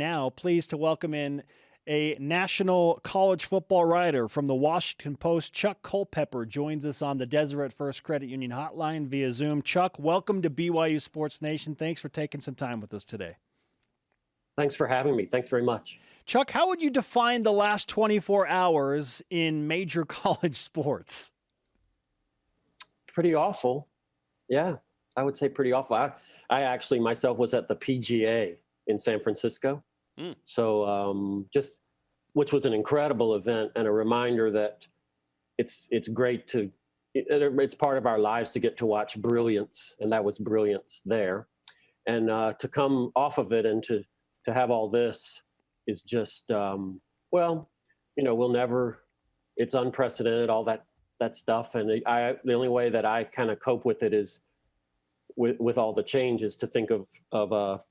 now. Pleased to welcome in a national college football writer from the Washington Post. Chuck Culpepper joins us on the Deseret First Credit Union hotline via Zoom. Chuck, welcome to BYU Sports Nation. Thanks for taking some time with us today. Thanks for having me. Thanks very much. Chuck, how would you define the last 24 hours in major college sports? Pretty awful. Yeah, I would say pretty awful. I actually myself was at the PGA in San Francisco. So which was an incredible event and a reminder that it's great it's part of our lives to get to watch brilliance, and that was brilliance there. And to come off of it and to have all this is just, we'll never, it's unprecedented, all that stuff. And the only way that I kind of cope with it is with all the changes to think of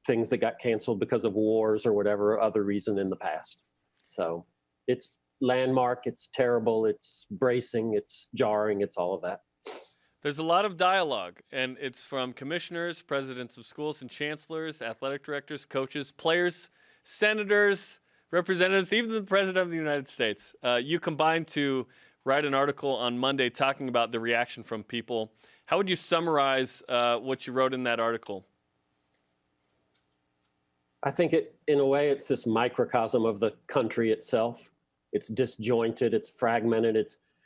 things that got canceled because of wars or whatever other reason in the past. So it's landmark, it's terrible, it's bracing, it's jarring, it's all of that. There's a lot of dialogue, and it's from commissioners, presidents of schools and chancellors, athletic directors, coaches, players, senators, representatives, even the president of the United States. You combined to write an article on Monday talking about the reaction from people. How would you summarize what you wrote in that article? I think in a way, it's this microcosm of the country itself. It's disjointed, it's fragmented.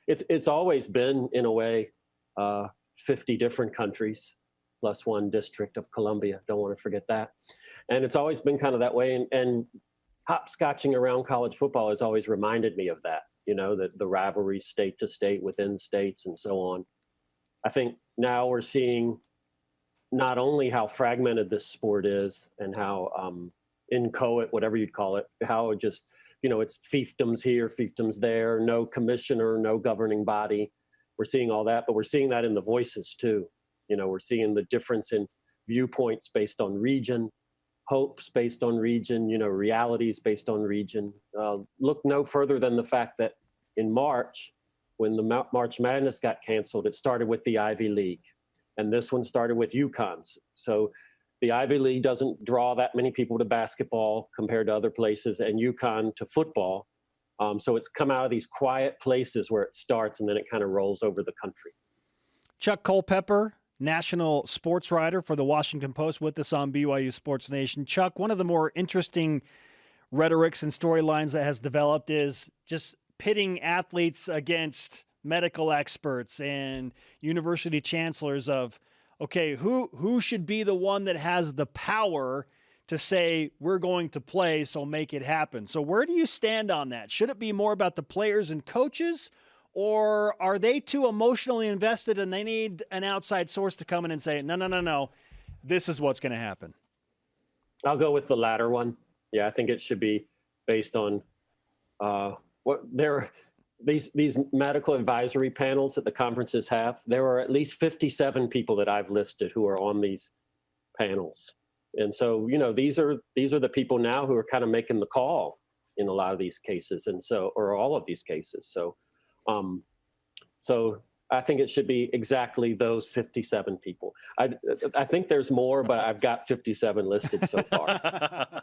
It's always been, in a way, 50 different countries plus one District of Columbia. Don't want to forget that. And it's always been kind of that way. And hopscotching around college football has always reminded me of that, the rivalries state to state, within states, and so on. I think now we're seeing not only how fragmented this sport is and how inchoate, whatever you'd call it, how it just, it's fiefdoms here, fiefdoms there, no commissioner, no governing body. We're seeing all that, but we're seeing that in the voices too. We're seeing the difference in viewpoints based on region, hopes based on region, realities based on region. Look no further than the fact that in March, when the March Madness got canceled, it started with the Ivy League. And this one started with UConn's. So the Ivy League doesn't draw that many people to basketball compared to other places, and UConn to football. So it's come out of these quiet places where it starts, and then it kind of rolls over the country. Chuck Culpepper, national sports writer for the Washington Post, with us on BYU Sports Nation. Chuck, one of the more interesting rhetorics and storylines that has developed is just pitting athletes against medical experts and university chancellors of, okay, who should be the one that has the power to say we're going to play, so make it happen. So where do you stand on that? Should it be more about the players and coaches, or are they too emotionally invested and they need an outside source to come in and say, no, this is what's going to happen? I'll go with the latter one. Yeah, I think it should be based on these medical advisory panels that the conferences have. There are at least 57 people that I've listed who are on these panels. And so, these are the people now who are kind of making the call in a lot of these cases, or all of these cases. So I think it should be exactly those 57 people. I think there's more, but I've got 57 listed so far.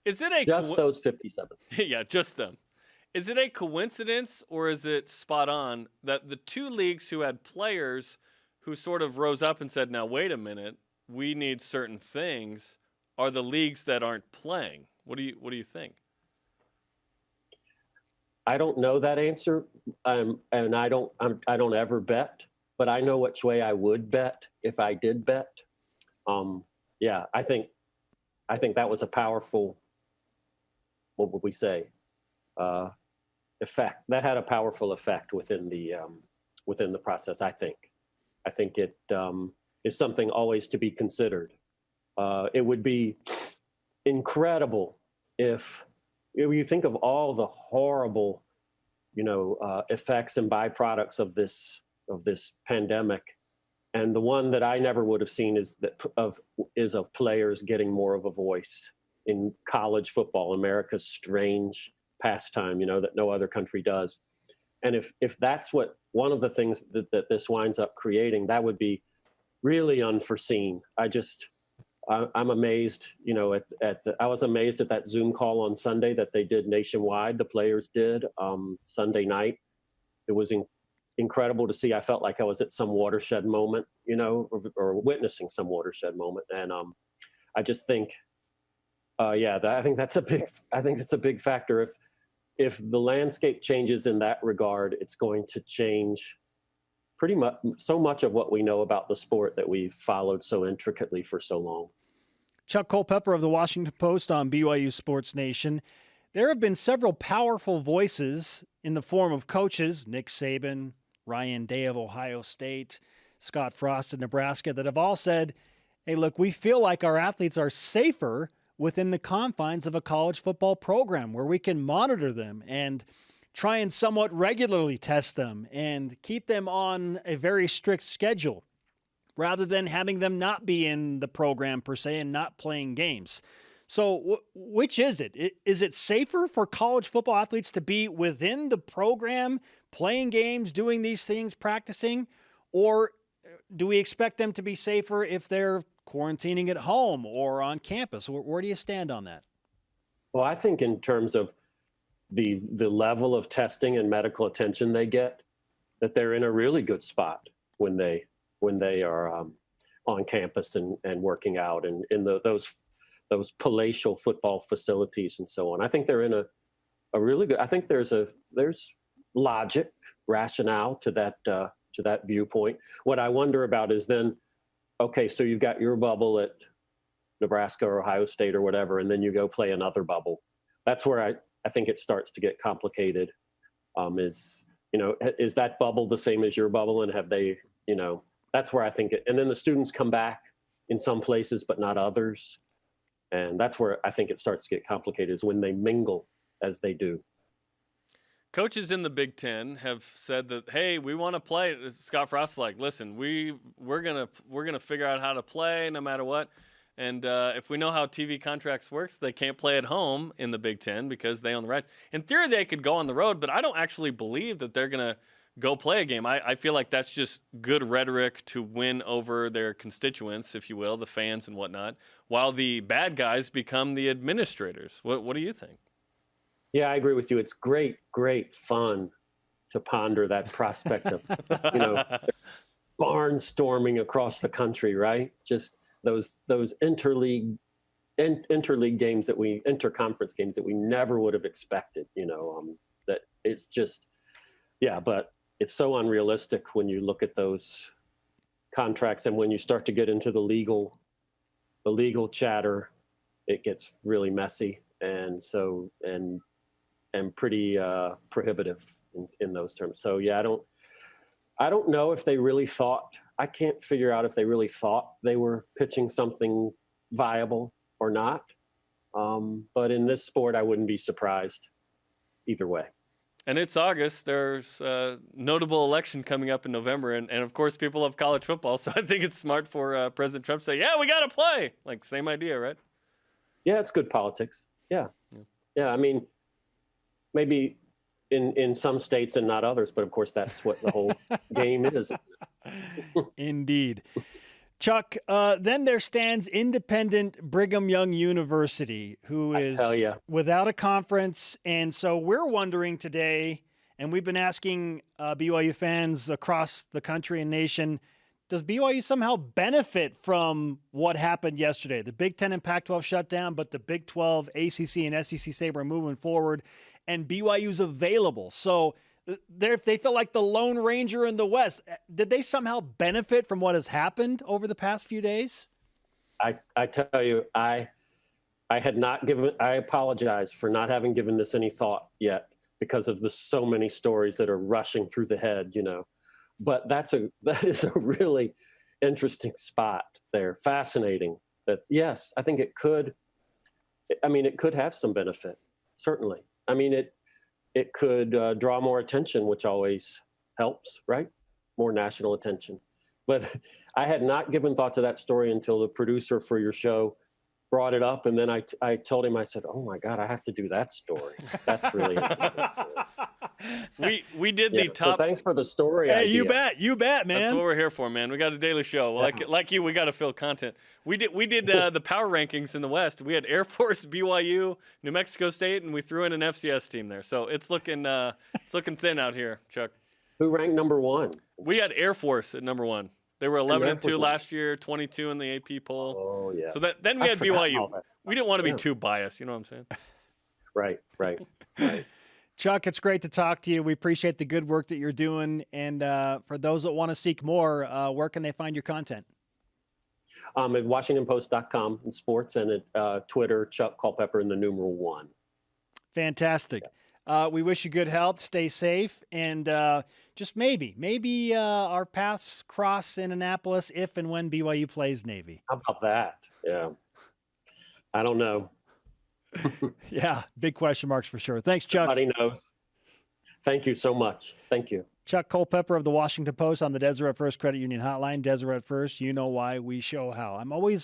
Is it just those 57? Yeah, just them. Is it a coincidence, or is it spot on that the two leagues who had players who sort of rose up and said, now, wait a minute, we need certain things, are the leagues that aren't playing? What do you think? I don't know that answer, and I don't ever bet, but I know which way I would bet if I did bet. Yeah, I think that was a powerful, what would we say, effect. That had a powerful effect within the process. I think it is something always to be considered. It would be incredible if you think of all the horrible, effects and byproducts of this pandemic, and the one that I never would have seen is of players getting more of a voice in college football, America's strange pastime, that no other country does. And if that's what one of the things that this winds up creating, that would be really unforeseen. I'm amazed, I was amazed at that Zoom call on Sunday that they did nationwide. The players did Sunday night. It was incredible to see. I felt like I was at some watershed moment, or witnessing some watershed moment. And I just think, I think that's a big factor. If the landscape changes in that regard, it's going to change pretty much so much of what we know about the sport that we've followed so intricately for so long. Chuck Culpepper of the Washington Post on BYU Sports Nation. There have been several powerful voices in the form of coaches, Nick Saban, Ryan Day of Ohio State, Scott Frost of Nebraska, that have all said, hey, look, we feel like our athletes are safer within the confines of a college football program where we can monitor them and try and somewhat regularly test them and keep them on a very strict schedule rather than having them not be in the program per se and not playing games. So which is it? Is it safer for college football athletes to be within the program, playing games, doing these things, practicing? Or do we expect them to be safer if they're quarantining at home or on campus? Where do you stand on that? Well, I think in terms of the level of testing and medical attention they get, that they're in a really good spot when they are on campus and working out and in those palatial football facilities and so on. I think they're in a really good. I think there's logic, rationale to that viewpoint. What I wonder about is then, okay, so you've got your bubble at Nebraska or Ohio State or whatever, and then you go play another bubble. That's where I think it starts to get complicated. Is that bubble the same as your bubble, and have they, that's where I think it, and then the students come back in some places, but not others. And that's where I think it starts to get complicated, is when they mingle as they do. Coaches in the Big Ten have said that, hey, we want to play. Scott Frost's like, listen, we're gonna figure out how to play no matter what. And if we know how TV contracts works, they can't play at home in the Big Ten because they own the rights. In theory, they could go on the road, but I don't actually believe that they're gonna go play a game. I feel like that's just good rhetoric to win over their constituents, if you will, the fans and whatnot, while the bad guys become the administrators. What do you think? Yeah, I agree with you. It's great fun to ponder that prospect of, barnstorming across the country, right? Just those interleague games interconference games that we never would have expected, that it's just, but it's so unrealistic when you look at those contracts, and when you start to get into the legal chatter, it gets really messy and pretty prohibitive in those terms. So I don't know if they really thought. I can't figure out if they really thought they were pitching something viable or not. But in this sport, I wouldn't be surprised either way. And it's August. There's a notable election coming up in November. And of course, people love college football. So I think it's smart for President Trump to say, yeah, we got to play. Like, same idea, right? Yeah, it's good politics. Yeah. I mean, maybe in some states and not others, but of course, that's what the whole game is. Indeed. Chuck, then there stands independent Brigham Young University, who is without a conference. And so we're wondering today, and we've been asking BYU fans across the country and nation, does BYU somehow benefit from what happened yesterday? The Big Ten and Pac-12 shut down, but the Big 12, ACC, and SEC say we're moving forward, and BYU's available. So they feel like the Lone Ranger in the West. Did they somehow benefit from what has happened over the past few days? I tell you, I apologize for not having given this any thought yet because of the so many stories that are rushing through the head, But that is a really interesting spot there. Fascinating. That, yes, I think it could have some benefit, certainly. I mean, it could draw more attention, which always helps, right? More national attention. But I had not given thought to that story until the producer for your show brought it up. And then I told him, I said, oh my God, I have to do that story. That's really interesting. We did the So top. thanks for the story Hey, idea. you bet, man. That's what we're here for, man. We got a daily show. Like you, we got to fill content. We did the power rankings in the West. We had Air Force, BYU, New Mexico State, and we threw in an FCS team there. So it's looking thin out here, Chuck. Who ranked number 1? We had Air Force at number 1. They were 11-2 1. last year, 22 in the AP poll. Oh yeah. So then we had BYU. We didn't want to be Yeah. too biased. You know what I'm saying? Right. Chuck, it's great to talk to you. We appreciate the good work that you're doing. And for those that want to seek more, where can they find your content? At WashingtonPost.com in sports, and at Twitter, Chuck Culpepper in the numeral 1. Fantastic. We wish you good health. Stay safe. And just maybe our paths cross in Annapolis if and when BYU plays Navy. How about that? Yeah. I don't know. Yeah, big question marks for sure. Thanks, Chuck. Nobody knows. Thank you so much. Thank you. Chuck Culpepper of the Washington Post on the Deseret First Credit Union Hotline. Deseret First, you know why, we show how. I'm always